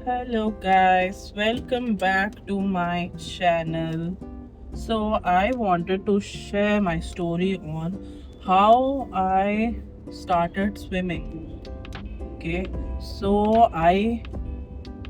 Hello guys, welcome back to my channel. So I wanted to share my story on how I started swimming. Okay, so I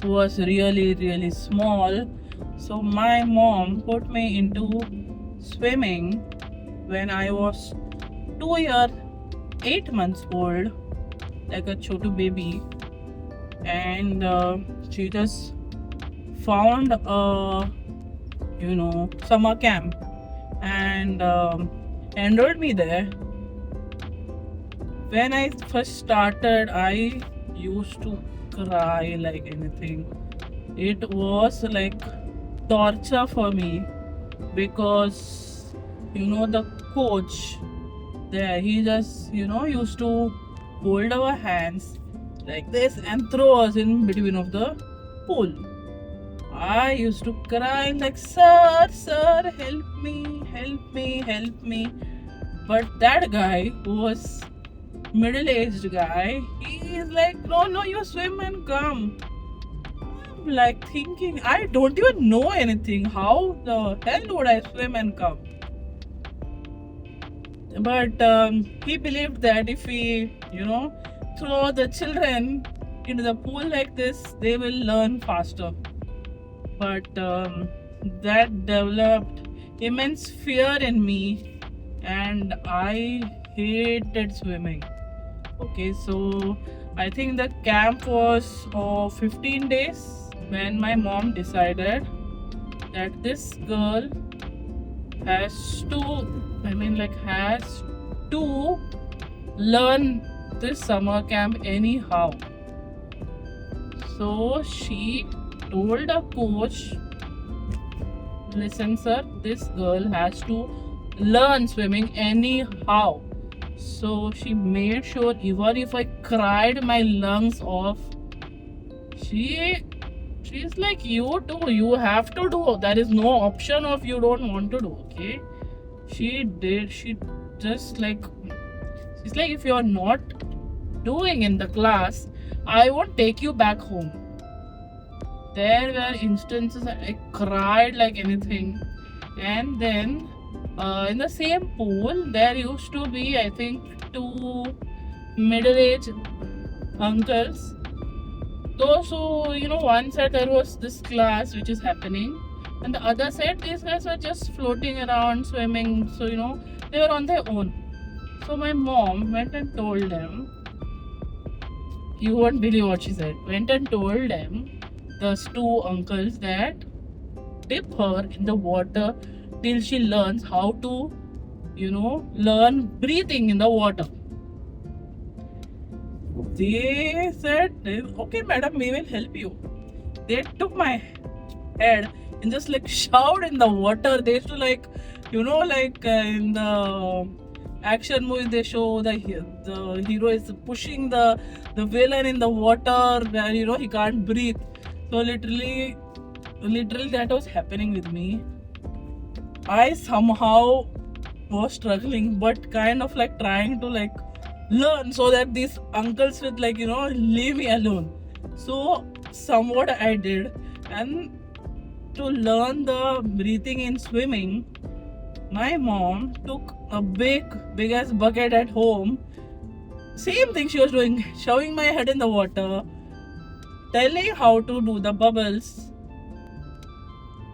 was really small. So my mom put me into swimming when I was 2 year 8 months old, like a chotu baby, and she just found a summer camp and enrolled me there. When I first started, I used to cry like anything. It was like torture for me because the coach there, he just used to hold our hands like this and throw us in between of the pool. I used to cry like, sir, help me, help me. But that guy who was middle-aged guy, he is like, no, you swim and come. I'm like thinking, I don't even know anything. How the hell would I swim and come? But he believed that if we, throw the children into the pool like this, they will learn faster. But that developed immense fear in me, and I hated swimming. Okay, so I think the camp was 15 days when my mom decided that this girl has to, has to learn this summer camp anyhow. So she told the coach, listen, sir, this girl has to learn swimming anyhow. So she made sure, even if I cried my lungs off, she's like, you do, you have to do. There is no option of you don't want to do. Okay, she did. She just like, she's like, if you're not doing in the class, I won't take you back home. There were instances I cried like anything. And then in the same pool, there used to be, I think, two middle-aged uncles. Those who, one side there was this class which is happening, and the other side, these guys were just floating around, swimming. So, they were on their own. So my mom went and told them, you won't believe what she said, went and told them, those two uncles, that dip her in the water till she learns how to, learn breathing in the water. They said, okay, madam, we will help you. They took my head and just like shoved in the water. They used to like, in the action movies, they show the hero is pushing the villain in the water where he can't breathe. So literally that was happening with me. I somehow was struggling, but kind of like trying to like learn so that these uncles would like leave me alone. So somewhat I did, and to learn the breathing in swimming, my mom took a big ass bucket at home. Same thing she was doing, shoving my head in the water, telling how to do the bubbles.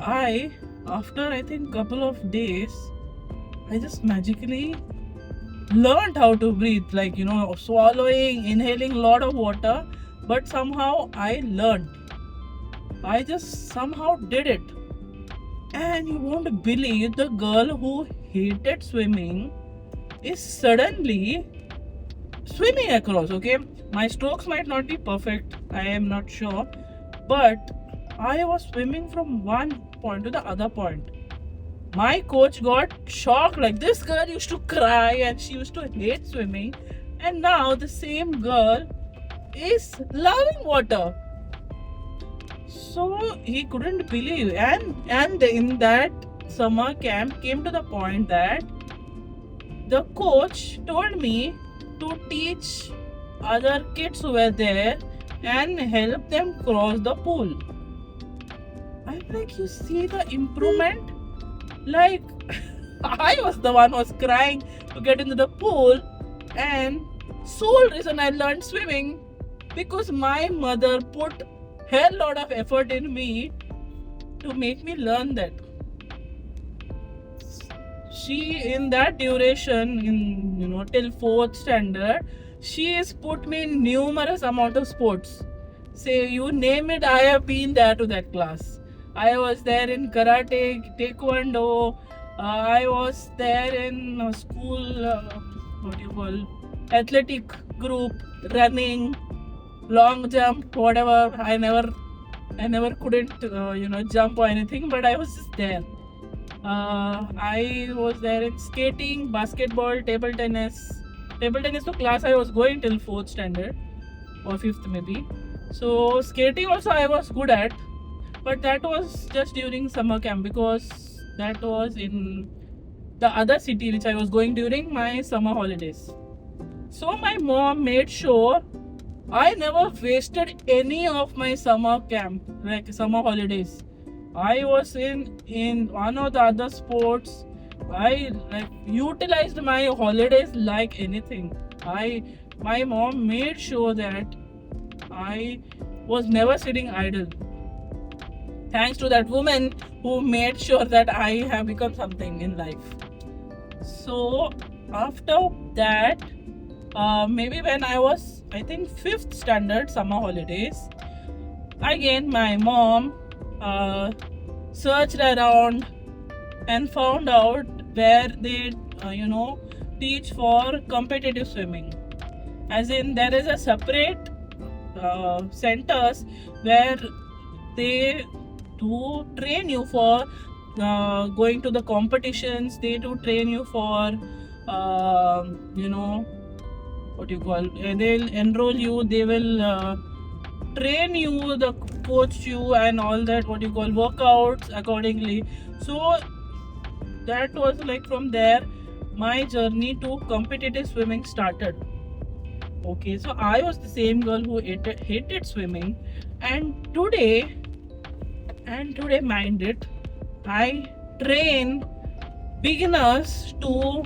After I think couple of days, I just magically learned how to breathe, like swallowing, inhaling a lot of water. But somehow I learned. I just somehow did it. And you won't believe, the girl who hated swimming is suddenly swimming across. Okay, my strokes might not be perfect, I am not sure, but I was swimming from one point to the other point. My coach got shocked, like, this girl used to cry and she used to hate swimming, and now the same girl is loving water. So he couldn't believe. And in that summer camp came to the point that the coach told me to teach other kids who were there and help them cross the pool. I'm like, you see the improvement? Like, I was the one who was crying to get into the pool, and sole reason I learned swimming because my mother put hell lot of effort in me to make me learn that. She, in that duration, in till fourth standard, she has put me in numerous amount of sports. Say you name it, I have been there to that class. I was there in karate, taekwondo. I was there in school. What do you call? Athletic group, running, long jump, whatever. I never couldn't jump or anything, but I was just there. I was there in skating, basketball, table tennis. Table tennis to class I was going till fourth standard or fifth maybe. So skating also I was good at, but that was just during summer camp because that was in the other city which I was going during my summer holidays. So my mom made sure I never wasted any of my summer camp, like summer holidays. I was in one of the other sports. I like utilized my holidays like anything. My mom made sure that I was never sitting idle. Thanks to that woman who made sure that I have become something in life. So after that, maybe when I was, I think, fifth standard summer holidays, again my mom searched around and found out where they teach for competitive swimming, as in there is a separate centers where they do train you for going to the competitions. They do train you for what do you call, they'll enroll you, they will train you, the coach you and all that, what you call, workouts accordingly. So that was like from there my journey to competitive swimming started. Okay, so I was the same girl who hated swimming, and today mind it, I train beginners to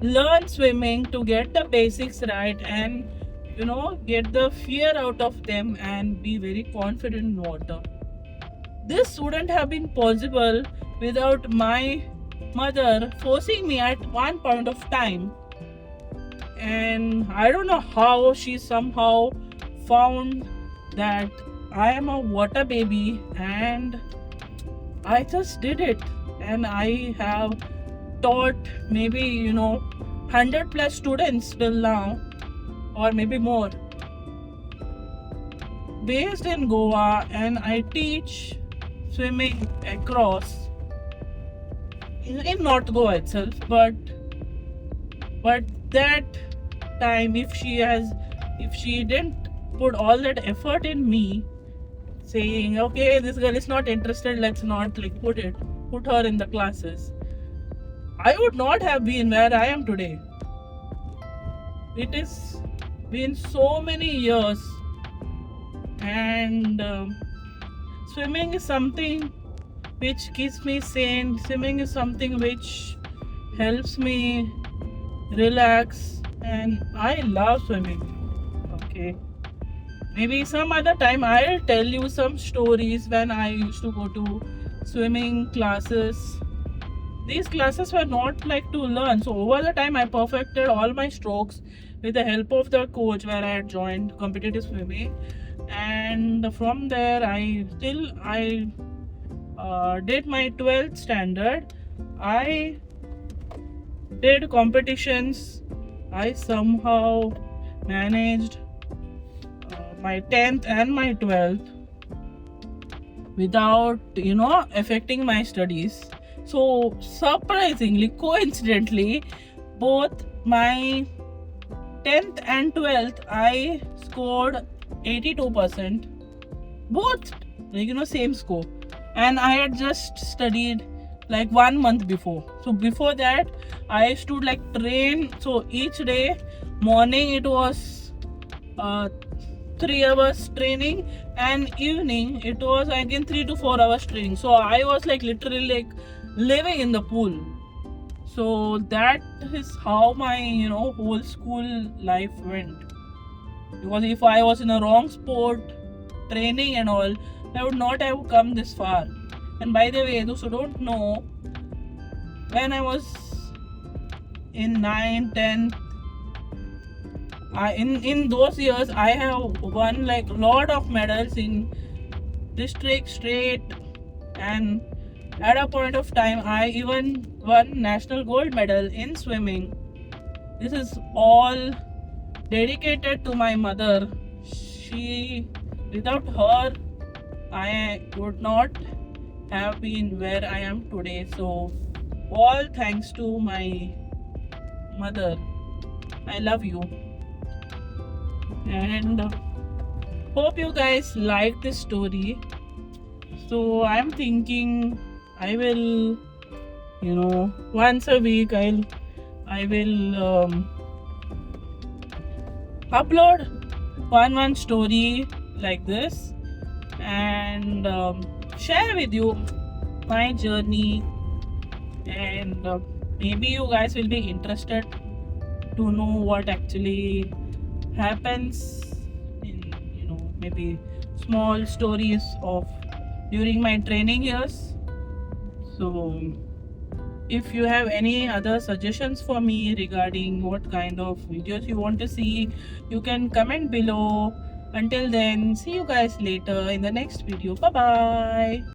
learn swimming, to get the basics right, and get the fear out of them and be very confident in water. This wouldn't have been possible without my mother forcing me at one point of time. And I don't know how she somehow found that I am a water baby, and I just did it. And I have taught maybe 100 plus students till now, or maybe more, based in Goa, and I teach swimming across in North Goa itself. But that time, if she didn't put all that effort in me, saying, okay, this girl is not interested, let's not put her in the classes, I would not have been where I am today. It has been so many years, and swimming is something which keeps me sane. Swimming is something which helps me relax, and I love swimming. Okay, maybe some other time I'll tell you some stories when I used to go to swimming classes. These classes were not like to learn, so over the time I perfected all my strokes with the help of the coach where I had joined competitive swimming. And from there I did my 12th standard. I did competitions. I somehow managed my 10th and my 12th without affecting my studies. So surprisingly, coincidentally, both my 10th and 12th I scored 82%, both same score. And I had just studied like 1 month before. So before that I used to train. So each day morning it was 3 hours training, and evening it was again 3 to 4 hours training. So I was like literally like living in the pool. So that is how my whole school life went. Because if I was in a wrong sport, training and all, I would not have come this far. And by the way, those who don't know, when I was in 9th, 10th, in those years I have won like lot of medals in district, state, and at a point of time I even won national gold medal in swimming. This is all dedicated to my mother. Without her, I would not have been where I am today. So all thanks to my mother. I love you. And hope you guys like this story. So I'm thinking I will, once a week I will upload one story like this, and share with you my journey, and maybe you guys will be interested to know what actually happens in maybe small stories of during my training years. So if you have any other suggestions for me regarding what kind of videos you want to see, you can comment below. Until then, see you guys later in the next video. Bye bye.